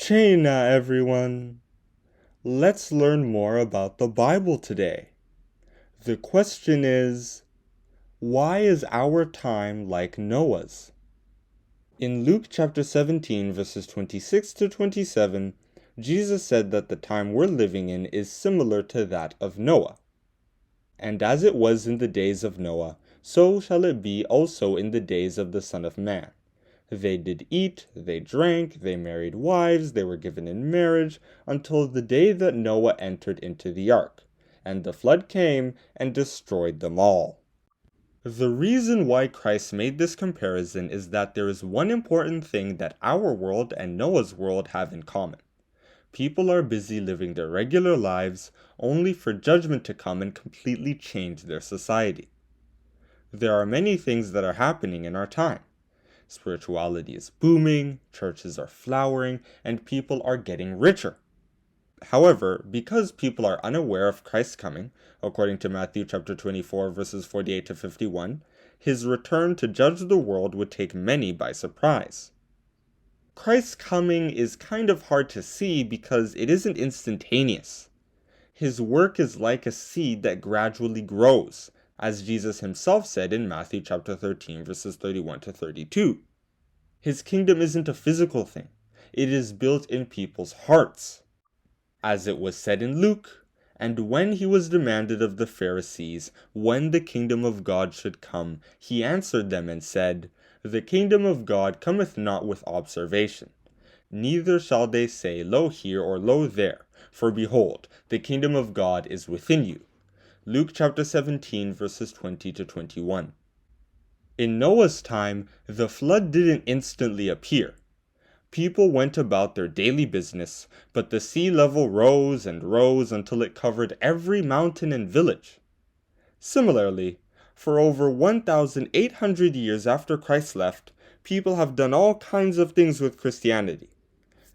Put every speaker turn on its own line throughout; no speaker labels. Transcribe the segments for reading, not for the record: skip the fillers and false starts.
Chena, everyone! Let's learn more about the Bible today. The question is, why is our time like Noah's? In Luke chapter 17, verses 26 to 27, Jesus said that the time we're living in is similar to that of Noah. And as it was in the days of Noah, so shall it be also in the days of the Son of Man. They did eat, they drank, they married wives, they were given in marriage, until the day that Noah entered into the ark, and the flood came and destroyed them all. The reason why Christ made this comparison is that there is one important thing that our world and Noah's world have in common. People are busy living their regular lives, only for judgment to come and completely change their society. There are many things that are happening in our time. Spirituality is booming, churches are flowering, and people are getting richer. However, because people are unaware of Christ's coming, according to Matthew chapter 24, verses 48 to 51, his return to judge the world would take many by surprise. Christ's coming is kind of hard to see because it isn't instantaneous. His work is like a seed that gradually grows, as Jesus himself said in Matthew chapter 13, verses 31 to 32. His kingdom isn't a physical thing. It is built in people's hearts. As it was said in Luke, and when he was demanded of the Pharisees when the kingdom of God should come, he answered them and said, The kingdom of God cometh not with observation. Neither shall they say, Lo here or lo there, for behold, the kingdom of God is within you. Luke chapter 17, verses 20 to 21. In Noah's time, the flood didn't instantly appear. People went about their daily business, but the sea level rose and rose until it covered every mountain and village. Similarly, for over 1,800 years after Christ left, people have done all kinds of things with Christianity.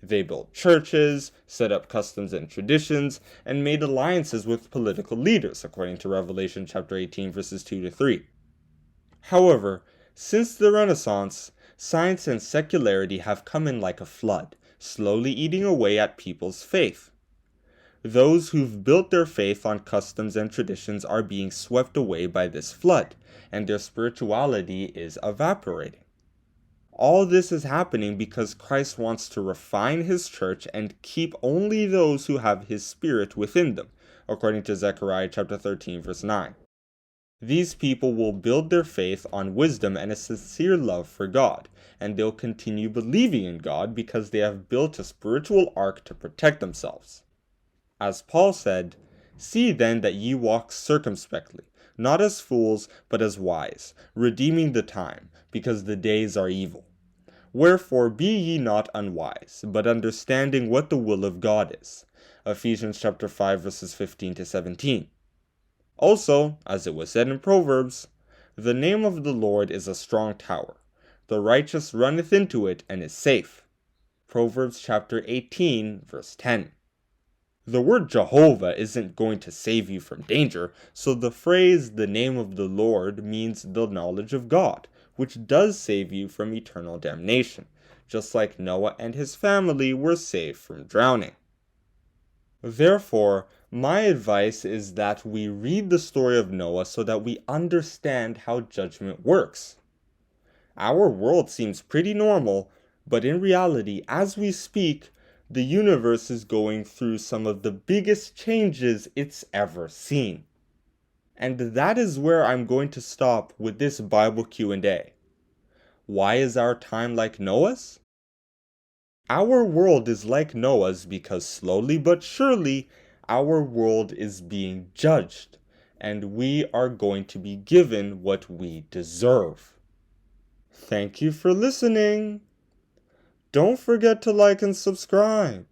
They built churches, set up customs and traditions, and made alliances with political leaders, according to Revelation chapter 18, verses 2 to 3. However, since the Renaissance, science and secularity have come in like a flood, slowly eating away at people's faith. Those who've built their faith on customs and traditions are being swept away by this flood, and their spirituality is evaporating. All this is happening because Christ wants to refine his church and keep only those who have his spirit within them, according to Zechariah chapter 13, verse 9. These people will build their faith on wisdom and a sincere love for God, and they'll continue believing in God because they have built a spiritual ark to protect themselves. As Paul said, See then that ye walk circumspectly, not as fools, but as wise, redeeming the time, because the days are evil. Wherefore be ye not unwise, but understanding what the will of God is. Ephesians chapter 5, verses 15 to 17. Also, as it was said in Proverbs, The name of the Lord is a strong tower. The righteous runneth into it and is safe. Proverbs chapter 18, verse 10. The word Jehovah isn't going to save you from danger, so the phrase, the name of the Lord, means the knowledge of God, which does save you from eternal damnation, just like Noah and his family were saved from drowning. Therefore, my advice is that we read the story of Noah so that we understand how judgment works. Our world seems pretty normal, but in reality, as we speak, the universe is going through some of the biggest changes it's ever seen. And that is where I'm going to stop with this Bible Q&A. Why is our time like Noah's? Our world is like Noah's because slowly but surely, our world is being judged, and we are going to be given what we deserve. Thank you for listening. Don't forget to like and subscribe.